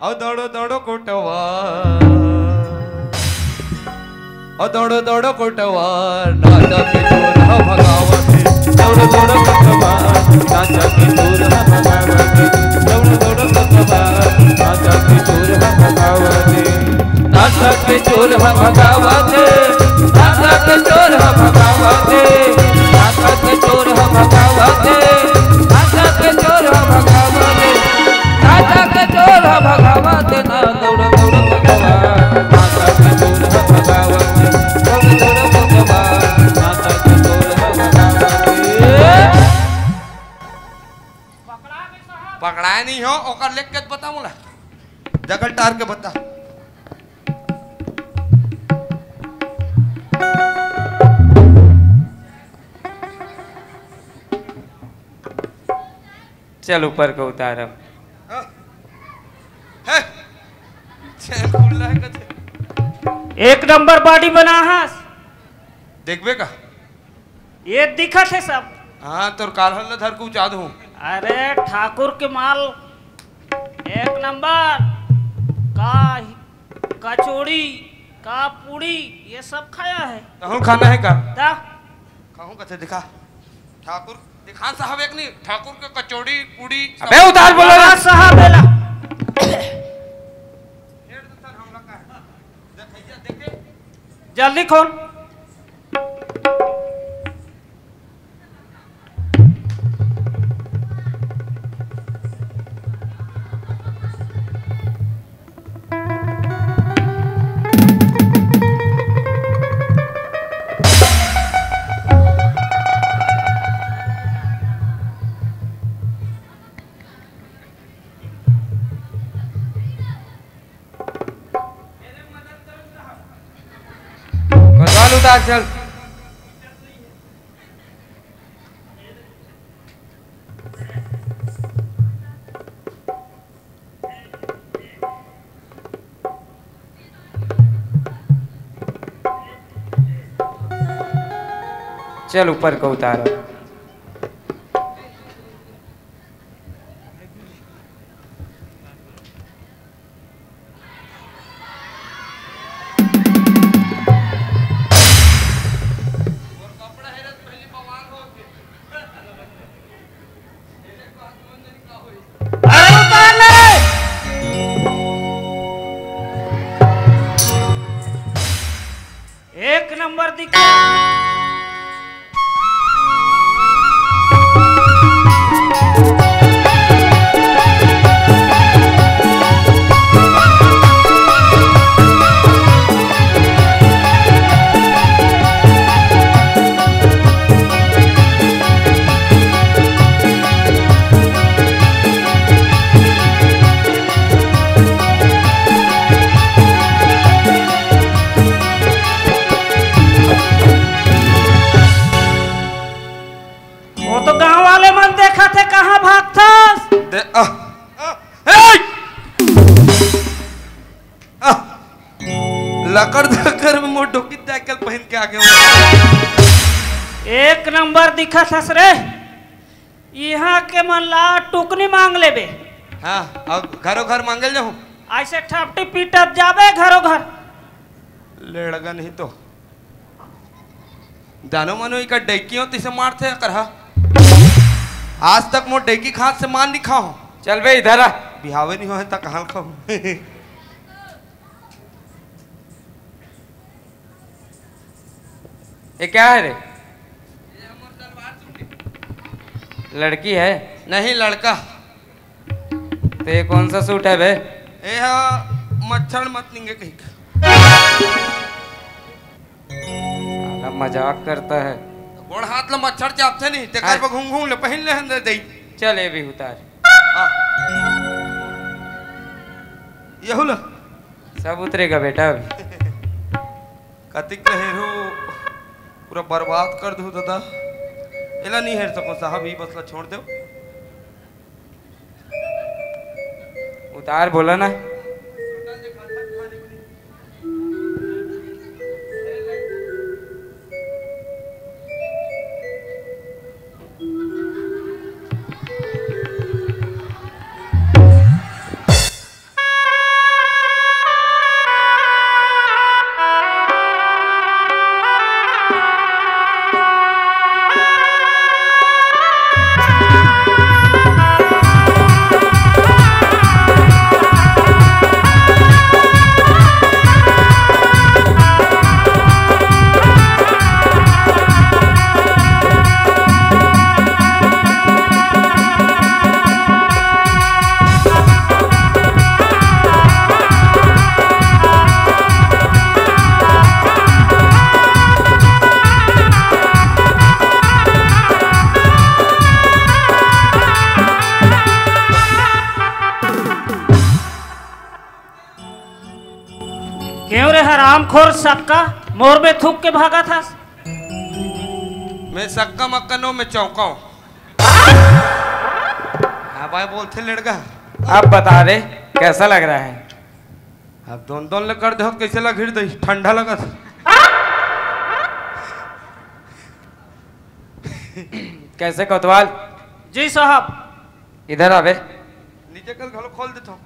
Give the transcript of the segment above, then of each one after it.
दौड़ो दौड़ो कोटवा, दौड़ो दौड़ो कोटवा, नाचा के चोर भगावते, दौड़ो दौड़ो कोटवा, नाचा के चोर भगावते, दौड़ो दौड़ो कोटवा, नाचा के चोर भगावते, नाचा के चोर भगावते, नाचा के चोर भगावते, नाचा के चोर भगावते, नाचा के चोर भगावते, नाचा के चोर भगावते, ना दौड़ो दौड़ो कोटवा, नाचा के चोर भगावते, दौड़ो दौड़ो कोटवा, नाचा के चोर भगावते। पकड़ाए नहीं हो ओकर लिख के बता मोला, जगल टार के बता। चल ऊपर को उतारब। एक नंबर बॉडी बना हस, देखबे का ये दिखत है सब। हाँ तोर काल धर को उचाद हूँ। अरे ठाकुर के माल एक नंबर का, कचौड़ी का पूड़ी ये सब खाया है। कहूँ खाना है का? कहूँ कथे दिखा ठाकुर दिखा साहब, एक नहीं ठाकुर के कचौड़ी पूड़ी। अबे उतार बोलो ना साहब बेला। जल्दी खोल। उतार चल। चल ऊपर को उतारो। एक नंबर दिखा। लकड़ धकर में मोर डोकी दाकल पहन के आगे एक नंबर दिखत हस रे। यहाँ के मन ला टुकनी मांग लेबे। हाँ अब घरों घर मांगल जाऊँ, ऐसे ठपटी पीटत जाबे घरों घर। लड़गा नहीं तो जानो मनो इका डेकियों तिसे मारते करहा। आज तक मोर डेकी खाद से मान नहीं खाओ। चल बे इधर आ, बिहावे नहीं हो तक कहाँ खाऊं। ये क्या है रे? लड़की है? नहीं लड़का। तो ये कौन सा सूट है बे? ये मच्छर मत निंगे कहीं का। मजाक करता है। गोड़ हाथ ला मच्छर चापते नहीं ते कर पे घूम घूम ले पहन ले अंदर दे। चल ये भी उतार। ये होला सब उतरेगा बेटा अभी। कतिक हेरो पूरा बर्बाद कर दो दादा। एला नहीं हेर सको साहब, ही बसला छोड़ दो। उतार बोला ना। हरामखोर सक्का मोर में थूक के भागा था। मैं सक्का मक्का नो मैं चौंका हूँ। हाँ भाई बोलते लड़का। अब बता दे कैसा लग रहा है? अब दोन दोन कर दे कैसे लग हिड़ दे ठंडा लगा था। कैसे कोतवाल? जी साहब। इधर आवे। नीचे कर घलो खोल देता हूँ।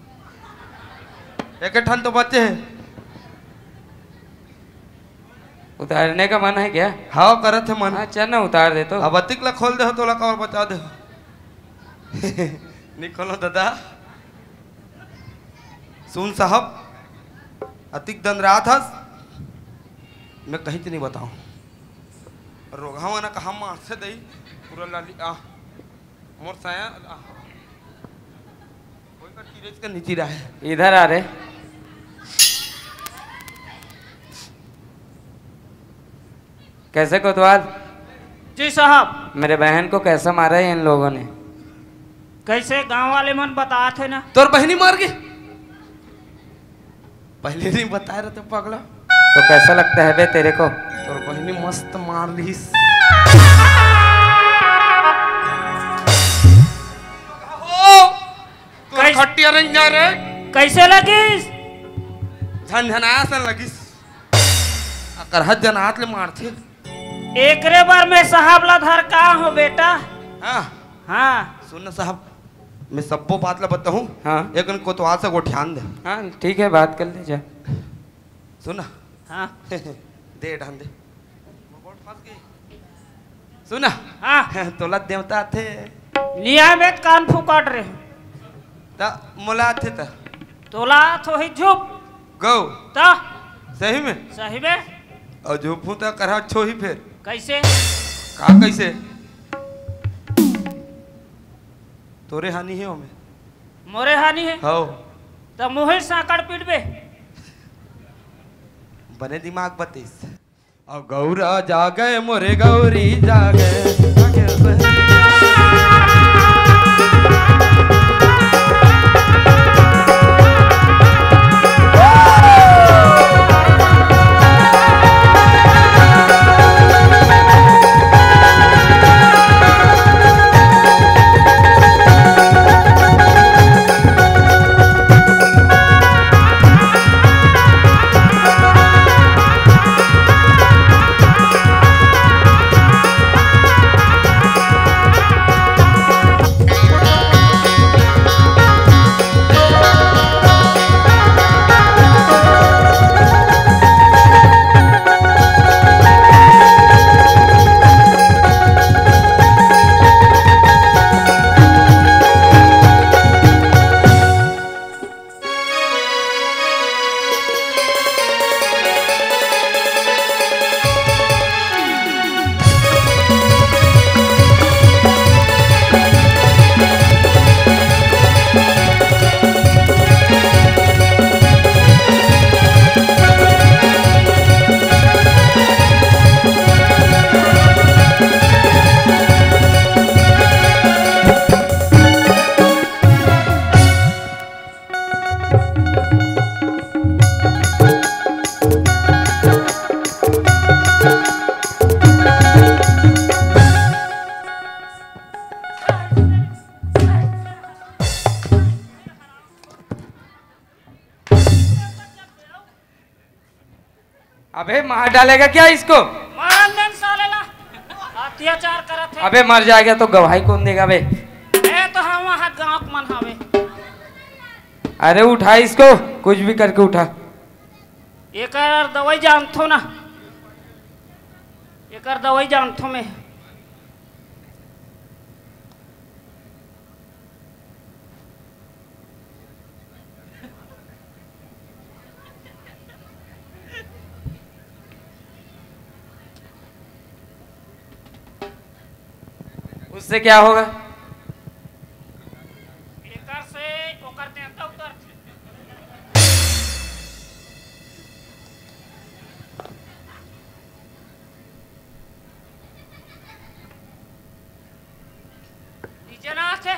एक ठन तो बच्चे हैं। उतारने का मन है क्या? हाँ करत है मन। हाँ चल ना उतार दे तो। अब अतिक ला खोल दे हो तो ला और बचा दे। निकलो दादा। सुन साहब अतिक दन रहा था मैं कहीं तो नहीं बताऊं। रोगावा ना कहा मार से दई पूरा लाली आ मोर साया आ कोई का टीरेज का नीचे रहा है। इधर आ रे। कैसे कोतवाल? जी साहब। मेरे बहन को कैसा मारा है इन लोगों ने? कैसे गांव वाले मन बताए थे ना। तोर बहनी मार गई पहले नहीं बताया रहते पगला। तो कैसा लगता है बे तेरे को? तोर बहनी मस्त मार ली। खटिया रंजा रे कैसे लगी? झनझनाया सन लगिस। करहत जनात ले मारथे। एकरे बार में साहब ला धर का हो बेटा। हाँ हाँ सुन ना साहब मैं सबको बात ला बताऊं। हाँ एक कोतवाल से को ध्यान दे। हाँ ठीक है बात कर ले जा। सुना हाँ दे ध्यान दे। सुना हाँ तोला देवता थे लिया में कान फुकाट रहे ता मोला थे ता तोला तो ही झुप गौ ता सही में सही में और झूठू ता करहा छो ही फिर कैसे का कैसे तोरे हानि है हमें मोरे हानि है हो तो मुहिर साकड़ पीटबे बने दिमाग बतीस और गौरा जागे मोरे गौरी जागे जागे सही। अबे मार डालेगा क्या इसको? मारन देन सालेला अत्याचार करत है। अबे मर जाएगा तो गवाही कौन देगा बे? ए तो हम हाथ गांव के मन हवे। अरे उठा इसको कुछ भी करके उठा। एकर दवाई जानथो ना एकर दवाई जानथो मैं। उससे क्या होगा? एकर से ओकर देवता उतर नीचे ना आके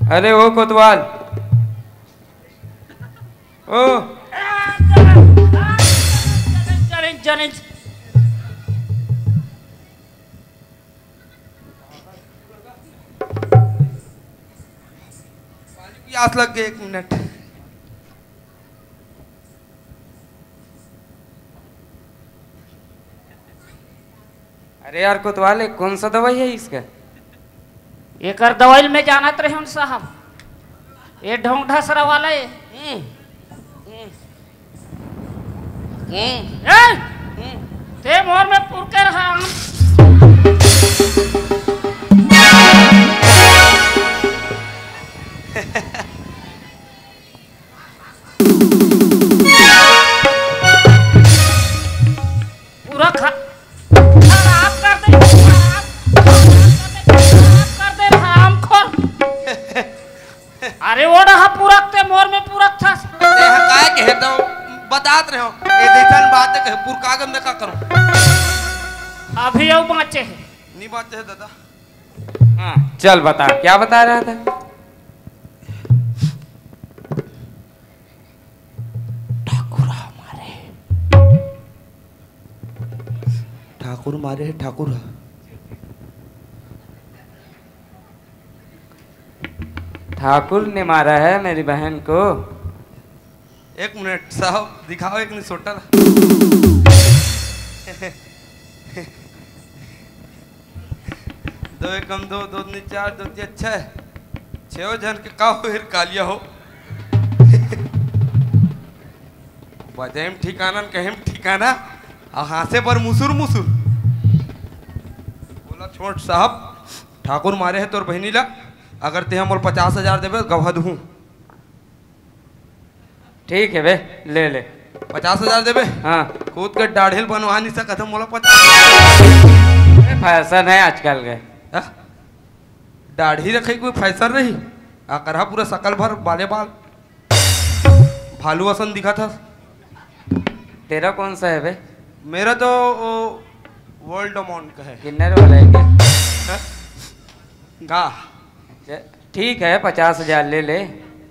अरे ओ कोतवाल ओ जनिज प्यास लग गई, 1 मिनट। अरे यार कोतवाल कौन सा दवाई है इसका? एक दवाई में जानत रहे साहब, ये ढोंग ढसरा वाला है। ते मोर में पुरके रहा पूरा खराब कर दे, कर दे राम खोर। अरे वो रहा पूरक ते मोर में पूरक था। काय के तो बतात रहे हो, ए देखन बात है पुरकागम में का करूं। अभी अब बाँचे है नहीं बात है दादा। हाँ चल बता, क्या बता रहा था? ठाकुर मारे है, ठाकुर। ठाकुर ने मारा है मेरी बहन को। 1 मिनट साहब, दिखाओ एक नहीं सोटा। दो एकम दो, दो नहीं 4, 2 3 6, 6 जन के का फिर कालिया हो। बजाइम ठिकाना कहेम ठिकाना, और हाथे पर मुसुर मुसुर। बोला छोट साहब, ठाकुर मारे है तोर बहनी ला, अगर ते हम 50,000 देवे गवा दूँ। ठीक है बे, ले ले। 50,000 देवे? हाँ खुद के दाढ़ेल बनवा नहीं सकत हम, बोला 50। फैशन है आजकल के। दाढ़ी रखे कोई फैशन रही, करहा पूरा सकल भर बाले बाल भालू असन दिखा था। तेरा कौन सा है बे? मेरा तो वर्ल्ड अमाउंट का है। किन्नर वाला है क्या? गा ठीक है 50,000 ले ले।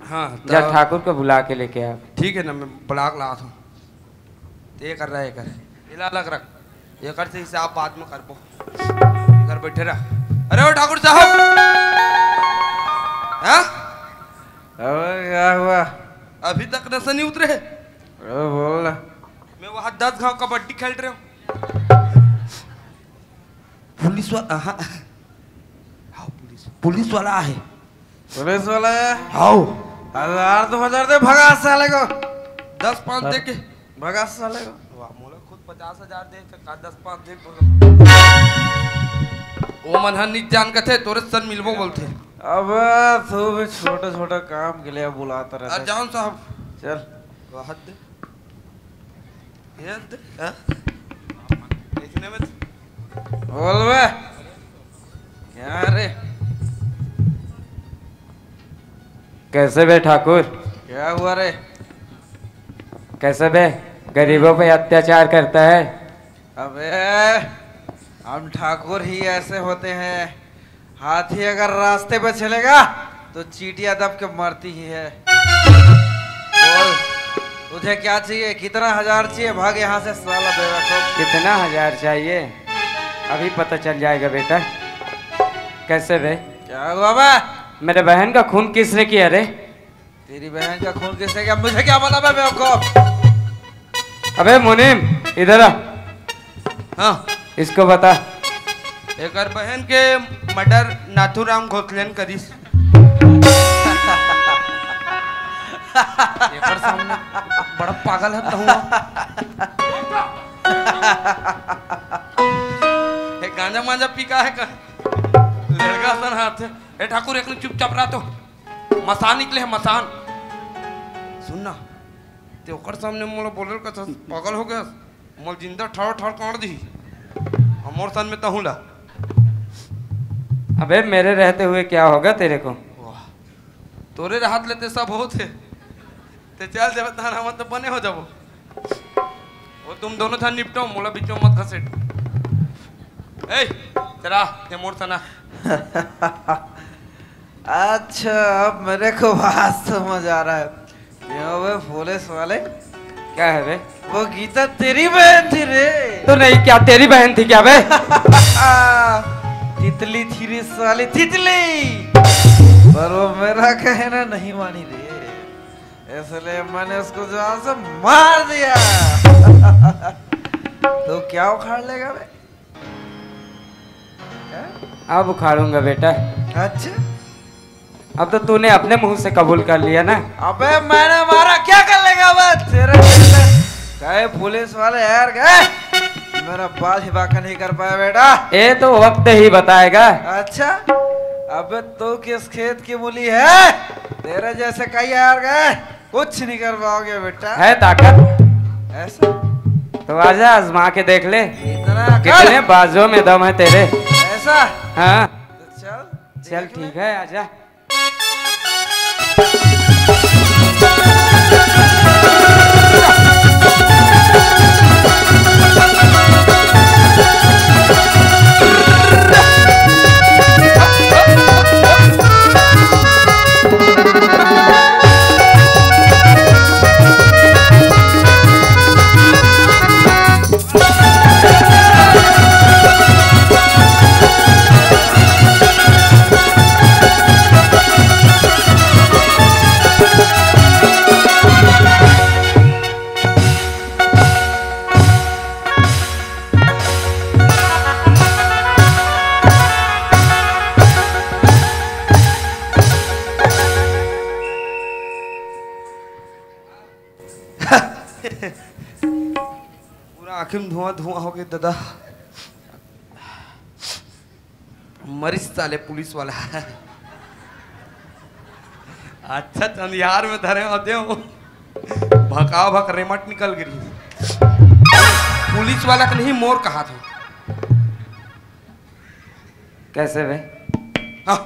हाँ जा ठाकुर को बुला के लेके आ। ठीक है ना, मैं ब्लॉक ला हूँ। ये कर रहा है, कर इला अलग रख, ये कर से हिसाब बाद में कर पो। घर बैठे रह। अरे वो ठाकुर साहब, हाँ क्या हुआ? अभी तक नशा नहीं उतरे है? बोल ना। मैं वहाँ 10 गांव कबड्डी खेल रहे हूँ। पुलिस वाला, हाँ पुलिस वाला है। पुलिस वाला है? हाँ 1,000-2,000 दे, भगा साले को। 10-5 दे के भगा साले को। वाह, मोला खुद 50,000 दे के का 10-5 दे बोलो। वो मनहन नहीं जान के थे, तोरे सन मिलबो बोलते। अब तू भी छोटे छोटे काम के लिए बुलाता रहता है। जाओ साहब, चल वाह दे, ये दे, हाँ देखने में बोल बे, क्या रे? कैसे बे ठाकुर? क्या हुआ रे? कैसे बे, गरीबों पे अत्याचार करता है? अबे हम ठाकुर ही ऐसे होते हैं, हाथी अगर रास्ते पे चलेगा तो चींटियां दब के मरती ही है। बोल तुझे क्या चाहिए, कितना 1,000 चाहिए? भाग यहाँ से साला बेवकूफ। कितना 1,000 चाहिए? अभी पता चल जाएगा बेटा। कैसे बे? क्या हुआ बे? मेरे बहन का खून किसने किया रे? तेरी बहन का खून किसने किया? मुझे क्या पता बे बेवकूफ। अबे मुनीम इधर आ, हाँ इसको बता। एक बहन के मर्डर नाथुराम घोसलेन करीस। एकर सामने बड़ा पागल है तो एक गांजा मांजा पी का है का लड़का सन हाथ है। ए ठाकुर एक चुपचाप रहा तो मसान निकले है मसान। सुनना ते ओकर सामने मोला बोलल का पागल हो गया, मोल जिंदा ठाड़ ठाड़ काट दी हमर सन में तहुला। अबे मेरे रहते हुए क्या होगा तेरे को? वाह, तोरे राहत लेते सब होते ते चल जब ताना मत बने हो जाबो। वो तुम दोनों था निपटो, मोला बीच में मत घसेट। ए तेरा ते मोर तना अच्छा अब मेरे को बात समझ आ रहा है। क्यों बे पुलिस वाले? क्या है बे? वो गीता तेरी बहन थी रे। तो नहीं क्या तेरी बहन थी क्या बे? तितली थी रे साली तितली, पर वो मेरा कहना नहीं मानी रे, इसलिए मैंने उसको जान से मार दिया। तो क्या उखाड़ लेगा बे? अब उखाड़ूंगा बेटा। अच्छा अब तो तूने अपने मुंह से कबूल कर लिया ना। अबे मैंने मारा, क्या कर लेगा बे? तेरे गए पुलिस वाले यार, गए मेरा बाल ही बाका नहीं कर पाया बेटा। ये तो वक्त ही बताएगा। अच्छा अबे तो किस खेत की मूली है? तेरे जैसे कई यार गए कुछ नहीं कर पाओगे बेटा। है ताकत? ऐसा तो आजा आजमा के देख ले इतना कितने बाजों में दम है तेरे। ऐसा हाँ तो चल चल ठीक है आजा। पूरा आंखें में धुआं धुआं हो गया दादा। मरीज साले पुलिस वाला। अच्छा चंदियार में धरे होते हो, भका भक रेमट निकल गई। पुलिस वाला का नहीं मोर कहा था। कैसे बे? हाँ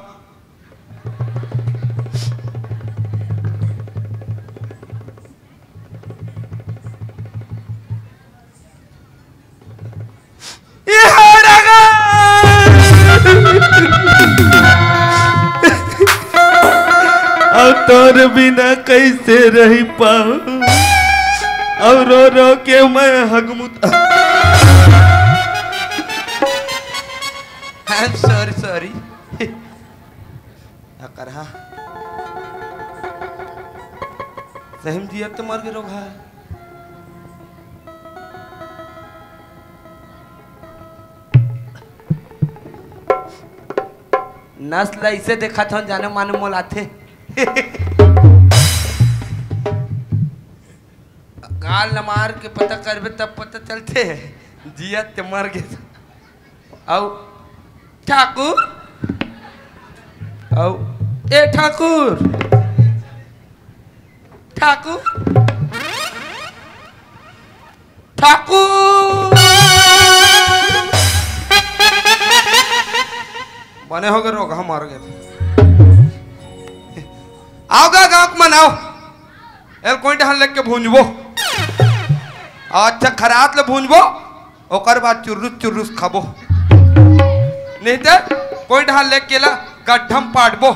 अब तोर बिना कैसे रही पाऊं, और रो रो के मैं हगमुत। सॉरी सॉरी कर हाँ सहम दिया तो मर गए रोगा। नस्ल इसे देखा था जाने माने मोलाथे। गाल न मार के पता करबे तब पता चलते है जिया ते मर गए। आओ ठाकुर, आओ ए ठाकुर, ठाकुर ठाकुर बने हो गए रोग, हम मर गए। आओगा गाँव में आओ एल कोई ढाल लेके के भूंजबो। अच्छा खरात ले भूंजबो, ओकर बाद चुर्रुस चुर्रुस खाबो। नहीं तो कोई ढाल लेके केला गड्ढम पाटबो।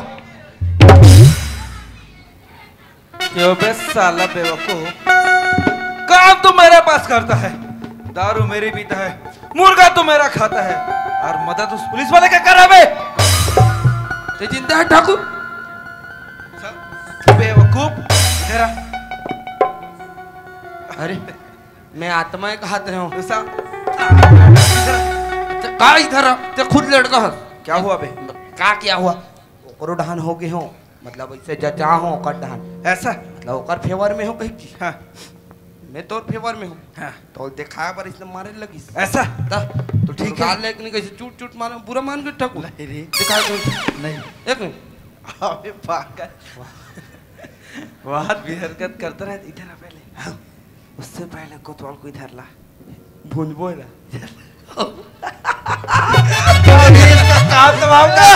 क्यों बे साला बेवकूफ, काम तो मेरे पास करता है, दारू मेरी पीता है, मुर्गा तो मेरा खाता है, और मदद उस पुलिस वाले का करा बे। ते जिंदा है ठाकुर? बेवकूफ इधर आ। अरे मैं आत्मा एक हाथ रहा हूँ। ऐसा का इधर ते खुद लड़का है। क्या हुआ बे? का क्या हुआ? ओकरो डहान हो गए हो, मतलब ऐसे जजा हो ओकर डहान, ऐसा मतलब ओकर फेवर में हो कहीं की। हाँ मैं तोर फेवर में हूँ। हाँ तो दिखाया पर इसने मारे लगी। ऐसा तो ठीक है लेकिन कैसे चूट चूट मारे बुरा मान के ठाकुर। नहीं रे दिखा दो नहीं। एक मिनट। अबे पागल, बात भी हरकत करता रहे। इधर आ पहले। हाँ। उससे पहले कोतवाल को इधर ला, भूंजबो ना इसका काम तमाम कर।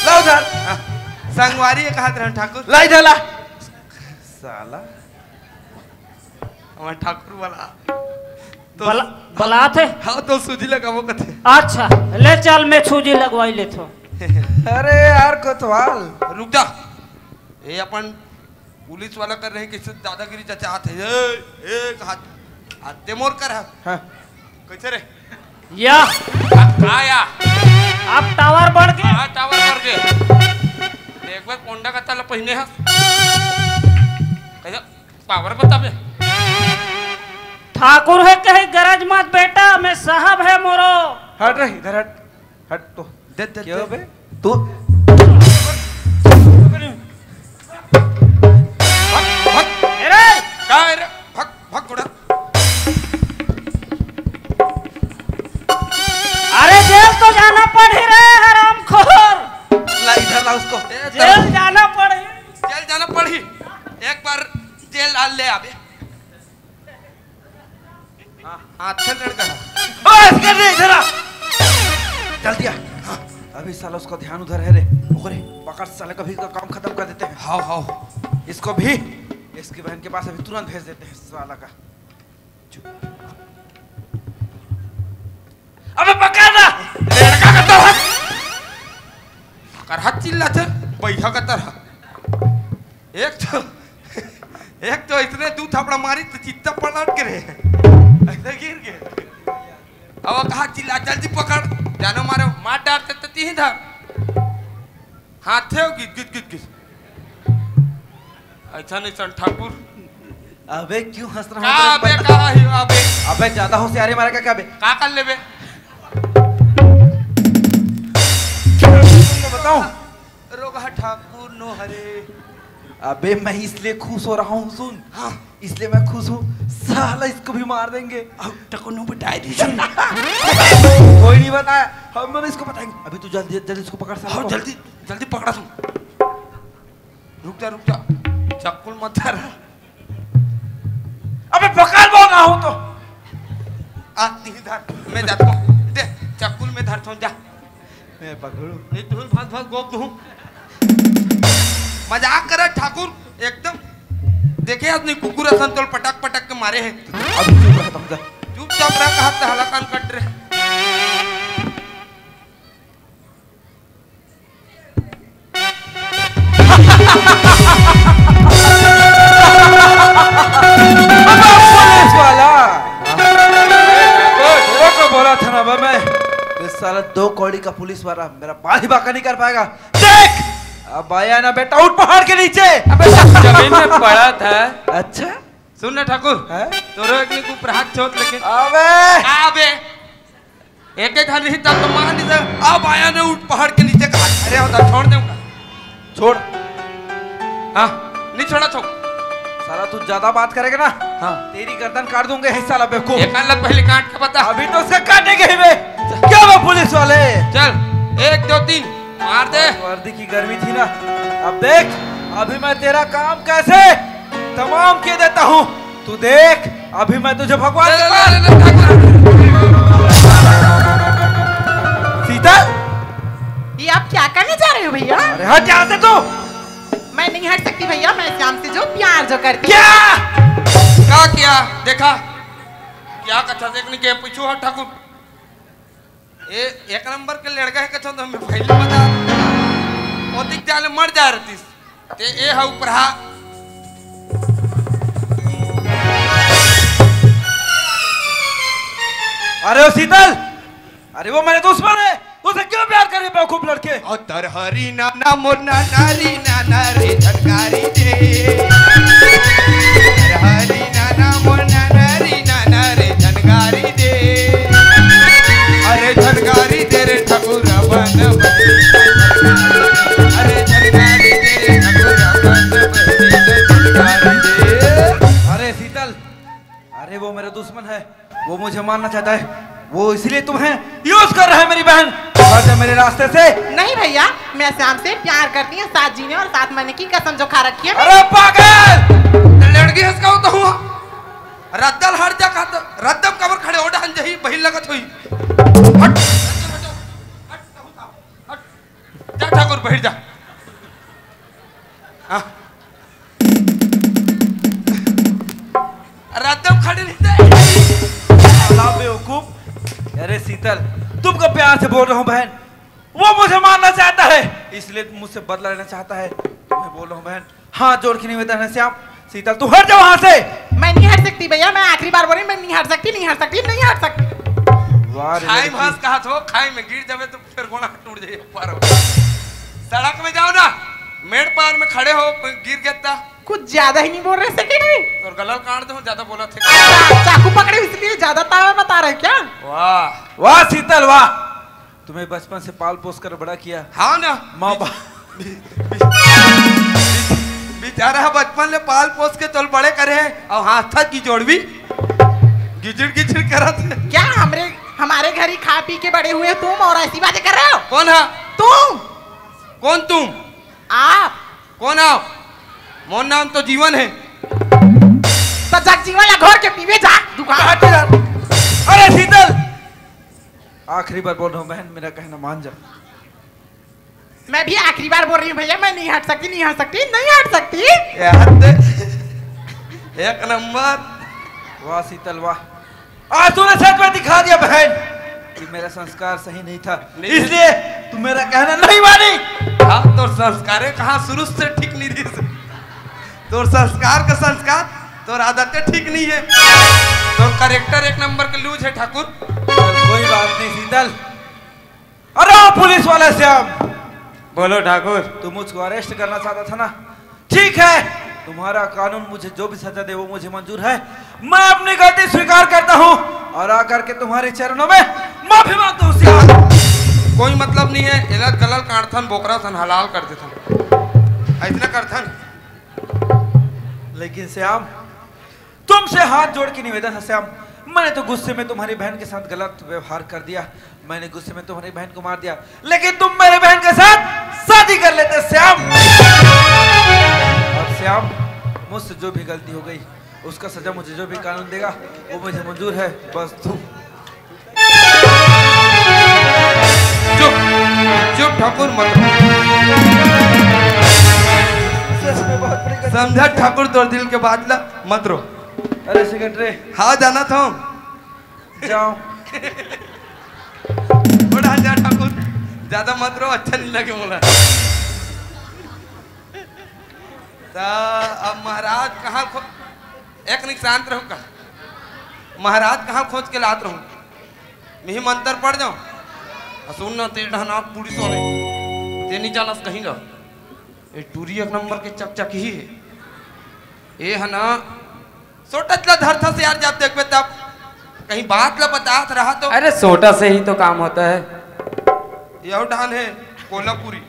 ला उधर। संगवारी एक हाथ रहा ठाकुर। ला इधर ला। साला हमारा ठाकुर वाला बलात है। हाँ तो सूजी लगावो कथे। अच्छा ले चल मैं सूजी लगवाई ले तो। अरे यार कोतवाल रुक जा, ये अपन पुलिस वाला कर रहे हैं किसी दादागिरी चाचा आते एक हाथ मोर कर है। हाँ। कैसे रे या आया आप टावर बढ़ के। हाँ टावर बढ़ के देख बार कोंडा का ताला पहने है कैसा पावर बता बे। ठाकुर है कहे गरज मत बेटा, मैं साहब है मोरो। हट रे इधर हट हट तो दे क्यों बे तू अरे जेल तो जाना पड़ी रे हरामखोर। ला इधर ला उसको। जेल जाना पड़ी। जेल जाना पड़ी, एक बार जेल डाल ले आबे। हाथ से लड़का बस कर दे इधर आ जल्दी आ। हाँ। अभी साला उसका ध्यान उधर है रे ओकरे पकड़ साले कभी का काम खत्म कर देते हैं। हाउ हाउ इसको भी इसकी बहन के पास अभी तुरंत भेज देते हैं साला का। अबे पकड़ ना लड़का का तरह कर हाथ चिल्ला थे बैठा का तरह। एक तो इतने दू थपड़ा मारी तो चित्ता पलट के रहे ऐसे गिर गए। अब कहा चिल्ला जल्दी पकड़ जानो मारो मार डालते तो तीन धर हाथ थे गिद गिद गिद गिद ऐसा नहीं सन ठाकुर। अबे क्यों हंस रहा का है? अबे कहा ही अबे अबे ज्यादा होशियारी मारेगा क्या बे? का कर ले बे तुमको बताऊं? रोगा ठाकुर नो हरे। अबे मैं इसलिए खुश हो रहा हूँ सुन। हाँ इसलिए मैं खुश हूँ साला इसको भी मार देंगे। अब टको नो बताई दी कोई नहीं बताया हम इसको बताएंगे। अभी तू जल्दी जल्दी इसको पकड़ साला हाँ को। जल्दी जल्दी पकड़ा तुम। रुक जा चक्कुल मत धर। अबे पकड़ बोल रहा हूँ तो आ नहीं धर मैं जाता हूँ दे चक्कुल में धर तो जा। मैं पकड़ू नहीं तू भाग भाग गोप दूँ मजाक कर ठाकुर एकदम देखे आदमी कुकुर संतोल पटक पटक के मारे हैं। अभी चुप रह तुम जा। चुपचाप रह कहा था हलाकान कट रहे। पुलिस वाला तेरे को बोला था ना मैं इस साला 2 कौड़ी का पुलिस वाला मेरा बाल ही बाका नहीं कर पाएगा। देख अब आया ना बेटा उठ पहाड़ के नीचे। अबे जमीन में पड़ा था। अच्छा सुन ना ठाकुर है? तोरो एक नहीं कुछ हाथ छोड़ लेकिन अबे आबे एक एक हाथ नहीं तब तो मान नहीं सक अब आया ना उठ पहाड़ के नीचे का। अरे होता छोड़ दूंगा छोड़। हाँ नहीं छोड़ा छोड़ साला तू ज्यादा बात करेगा ना हाँ तेरी गर्दन काट दूंगा हिस्सा ला बेवकूफ। एक अलग पहले काट के बता। अभी तो उसे काटेंगे ही बे। क्या वो पुलिस वाले चल 1 2 3 मार दे। वर्दी की गर्मी थी ना। अब देख अभी मैं तेरा काम कैसे तमाम किए देता हूँ तू देख। अभी मैं तुझे भगवान सीता ये आप क्या करने जा रहे हो भैया? अरे हट यहाँ से तू। मैं नहीं हट सकती भैया, मैं श्याम से जो प्यार जो करती क्या किया देखा क्या कथा देखने के पूछो हट ठाकुर ये 1 नंबर के लड़का है कथा तो हमें पहले बता वो दिख जाले मर जा रही ते ए है ऊपर हा। अरे वो शीतल अरे वो मेरे दुश्मन है उसे क्यों प्यार करे बेवकूफ लड़के। और तर हरी नाना मोना नारी नाना रे झनकारी दे तर हरी नाना मोना नारी नाना रे झनकारी दे अरे झनकारी दे रे ठाकुर बन अरे झनकारी दे रे ठाकुर बन अरे शीतल अरे वो मेरा दुश्मन है वो मुझे मारना चाहता है वो इसलिए तुम्हें यूज कर रहा है मेरी बहन हट जा मेरे रास्ते से। नहीं भैया मैं श्याम से प्यार करती हूँ, साथ जीने और साथ मरने की कसम जो खा रखी है। अरे पागल लड़की हंस का होता हुआ रद्दल हट जा का रद्दम कबर खड़े हो डान जही बहिल लगत हुई हट जा ठाकुर बैठ जा। रद्दम खड़े नहीं थे शीतल, तुमको प्यार से बोल रहा हूँ बहन। वो मुझे मारना चाहता है, इसलिए मुझसे बदला लेना चाहता है। मैं बोल रहा हूँ बहन, हाथ जोड़ के निवेदन है श्याम, शीतल तू हट जा वहां से। मैं नहीं हट सकती भैया, मैं आखिरी बार बोल रही हूँ, मैं नहीं हट सकती, नहीं हट सकती, नहीं हट सकती। खाई भांस कहा तो खाई में गिर जावे तो फिर गोना टूट जाए पार। सड़क में जाओ ना, मेड़ पार में खड़े हो, कोई गिर गया कुछ ज्यादा ही नहीं बोल रहे सेक्रेटरी। और गलल काट दो, ज्यादा बोला थे। चाकू पकड़े इसलिए ज्यादा तावा बता रहे क्या? वाह वाह शीतल वाह, तुम्हें बचपन से पाल पोस कर बड़ा किया। हाँ ना, माँ बाप बेचारा बचपन ले पाल पोस के तोल बड़े करे हैं और हाथ था की जोड़ भी गिजड़ गिजड़ करा थे। क्या हमारे घर ही खा पी के बड़े हुए तुम और ऐसी बातें कर रहे हो? कौन है तुम? कौन तुम? आप? कौन आप? मोर नाम तो जीवन है। तो जग जीवन या घर के पीवे जा दुकान। अरे शीतल, आखिरी बार बोल रहा हूँ बहन, मेरा कहना मान जा। मैं भी आखिरी बार बोल रही हूँ भैया, मैं नहीं हट सकती, नहीं हट सकती, नहीं हट सकती। एक नंबर। वाह शीतल वाह, आज तूने सच में दिखा दिया बहन कि मेरा संस्कार सही नहीं था, इसलिए तू मेरा कहना नहीं मानी। हाँ, तो संस्कारे कहाँ शुरू से ठीक नहीं रही। तो संस्कार का संस्कार तो आदतें ठीक नहीं है, तो करेक्टर एक नंबर के लूज है ठाकुर। कोई बात नहीं शीतल। अरे पुलिस वाला श्याम, बोलो ठाकुर। तू मुझको अरेस्ट करना चाहता था ना? ठीक है, तुम्हारा कानून मुझे जो भी सजा दे वो मुझे मंजूर है। मैं अपनी गलती स्वीकार करता हूँ और आकर के तुम्हारे चरणों में माफी मांगता हूँ श्याम। कोई मतलब नहीं है, इला गलल काटथन बोकरा सन हलाल कर देथन, ऐसा करथन। लेकिन श्याम, तुमसे हाथ जोड़ के निवेदन है श्याम, मैंने तो गुस्से में तुम्हारी बहन के साथ गलत व्यवहार कर दिया, मैंने गुस्से में तुम्हारी बहन को मार दिया, लेकिन तुम मेरे बहन के साथ शादी कर लेते श्याम। और श्याम, मुझसे जो भी गलती हो गई उसका सजा मुझे जो भी कानून देगा वो मुझे मंजूर है। बस तुम चुप चुप ठाकुर मत। समझा ठाकुर, तो दिल के बात ला मत रो। अरे सेक्रेटरी, हाँ जाना था जाओ। थोड़ा जा ठाकुर, ज्यादा मत रो, अच्छा नहीं लगे बोला। अब महाराज कहाँ एक नहीं शांत रहो का, महाराज कहाँ खोज के लात रहूं, मैं ही मंत्र पढ़ जाऊं। सुन ना तेरे ढहना पुलिस वाले ते नहीं जाना कहीं का, ये टूरी एक नंबर के चकचक ही है। ये है ना सोटा धरथा से यार, जब देख तब कहीं बात ला बतात रहा तो। अरे सोटा से ही तो काम होता है। यह ढान है कोल्हापुरी,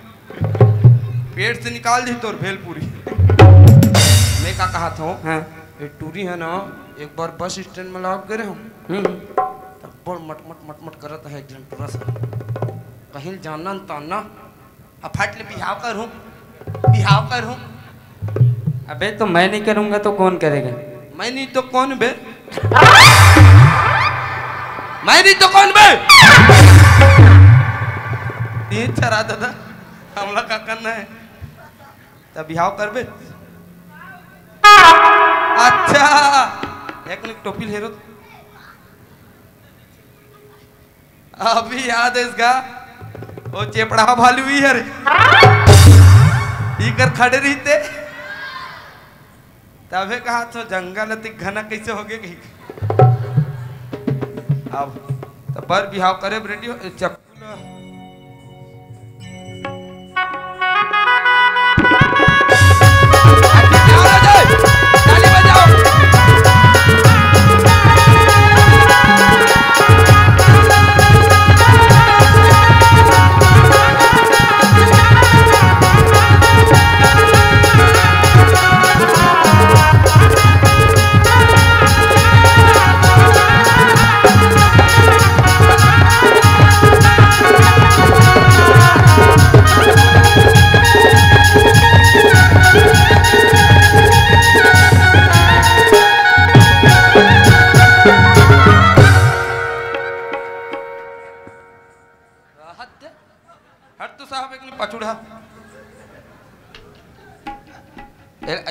पेट से निकाल दी तो भेलपुरी। मैं का कहा था हाँ। ये टूरी है ना, एक बार बस स्टैंड में लौट गए हम, तब बड़ मट करत है एक जन टूरा सा, कहीं जाना ताना फट ले बिहाव कर हूँ। अबे तो मैं नहीं करूंगा तो कौन करेगा? मैं नहीं तो कौन बे, मैं नहीं तो कौन बे। तीन चरा दादा हमला का करना है तब बिहाव कर बे। अच्छा एक मिनट टोपी हेरो, अभी याद है इसका वो चेपड़ा भालू ही है रे, इकर खड़े रहते तबे कहा तो जंगल घना कैसे हो गए। अब तो बर बिहाव करे रेडियो चक्कू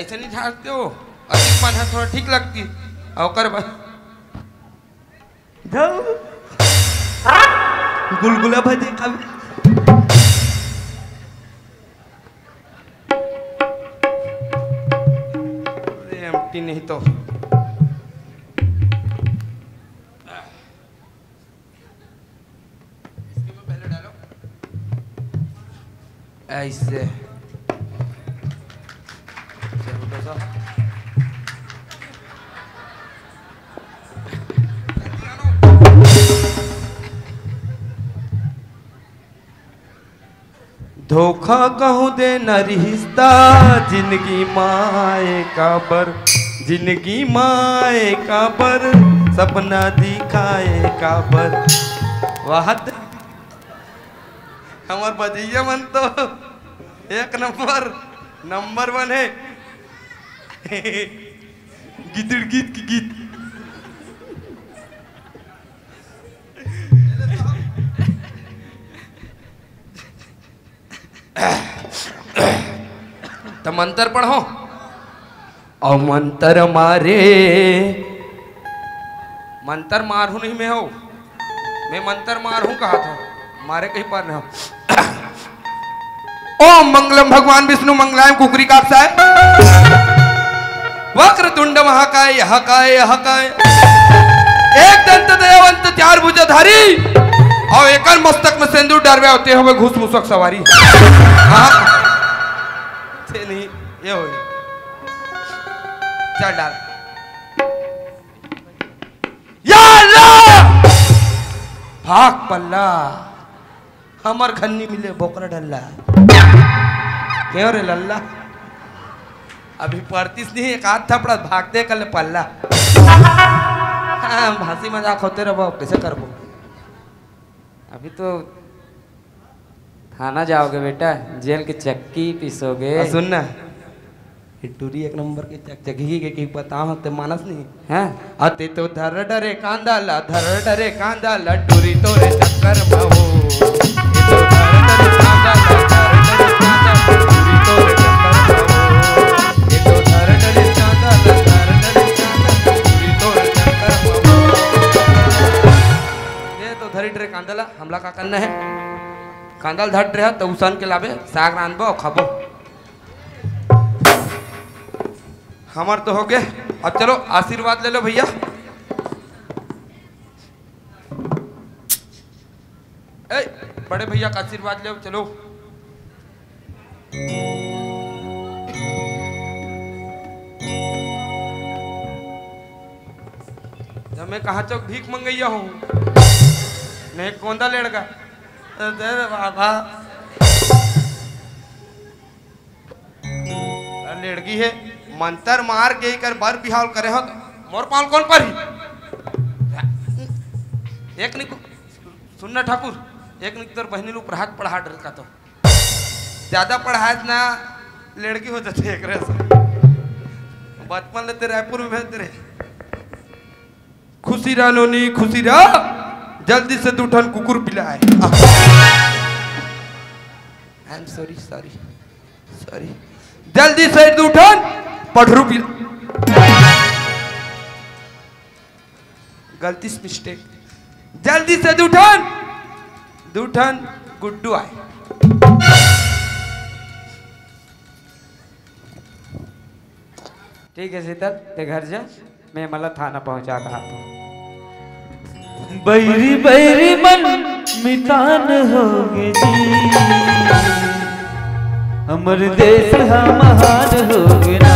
ऐसे नहीं झाड़ते हो, अधिक पान थोड़ा ठीक लगती और कर गुलगुला भजे का एम्प्टी नहीं तो ऐसे धोखा कहूँ दे न रिश्ता जिंदगी माए काबर जिंदगी माए काबर सपना दिखाए काबर वाह हमार बजैया मन तो एक नंबर 1 है गिदड़ गीत की गीत तो मंत्र पढ़ो और मंत्र मारे मंत्र मारू नहीं मैं हो मैं मंत्र मारू कहा था मारे कहीं पर न हो ओम मंगलम भगवान विष्णु मंगलाय कुकरी कापसाय वक्रतुंड महाकाय हकाय हकाय एक दंत दयावंत 4 भुजाधारी और एक मस्तक में सिंदूर डालवे होते हुए घुस मुसक सवारी हाँ से नहीं ये हो चल डाल या अल्लाह भाग पल्ला हमर खन्नी मिले बोकरा डल्ला क्यों रे लल्ला अभी पढ़तीस नहीं एक आध थपड़ा भागते कल पल्ला हाँ हंसी मजाक होते रहो कैसे करबो अभी तो थाना जाओगे बेटा जेल की चक्की पीसोगे सुन ना टूरी एक नंबर के चकचकी के बताओ ते मानस नहीं हैं अते तो धर डरे कांदाला टूरी तोरे चक्कर में हो ये तो धर डरे कांदाला टूरी तोरे चक्कर में हो ये तो धर डरे कांदाला टूरी तोरे चक्कर में हो ये तो धरी डरे कांदाला हमला का करना है कांदाल धट रहा तो उसन के लाभे साग रांधबो खाबो हमार तो हो गया अब चलो आशीर्वाद ले लो भैया ए बड़े भैया का आशीर्वाद ले चलो जब मैं कहा चौक भीख मंगैया हूँ नहीं कौंदा लेड़गा बाबा लड़की है मंतर मार के कर बार बिहाल करे हो मोर पाल कौन पर ही एक निको सुनना ठाकुर एक निक तोर बहनी लोग पढ़ात पढ़ा डर का तो ज्यादा पढ़ात ना लड़की हो जाती एक रस बचपन लेते रायपुर में भेजते रहे खुशी रहा नोनी खुशी रहा जल्दी से दूठन कुकुर पिलाए I am sorry sorry sorry जल्दी से दूठन पढ़रू पिला गलती से मिस्टेक जल्दी से दूठन दूठन गुड्डू आए ठीक है शीतल ते घर जा मैं मतलब थाना पहुंचा कहा था बैरी बैरी मन मितान होगे जी हमर देश हा महान होगे ना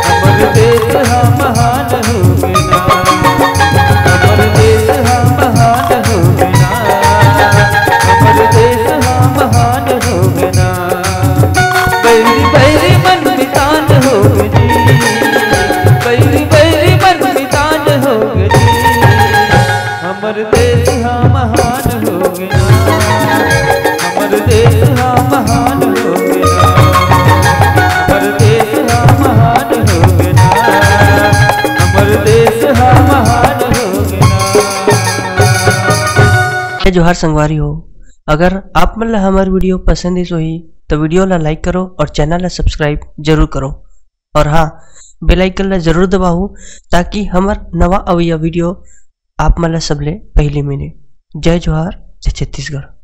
हमर देश हा महान होगे ना हमर देश हा महान होगे ना हमर देश हा महान होगे ना बैरी बैरी मन मितान होगे जी बैरी बैरी मन मितान होगे जी हमर देश हा महान होगे ना हमर देश हा महान होगे ना हमर देश हा महान होगे ना हमर देश हा महान होगे ना। जोहार संगवारी हो अगर आप मन ला हमार वीडियो पसंद है सोही तो वीडियो ला लाइक करो और चैनल ला सब्सक्राइब जरूर करो और हाँ बेल आइकन ला जरूर दबाओ ताकि हमार नवा अवैया वीडियो आप मन ला सबले पहले मिले। जय जोहार, जय छत्तीसगढ़।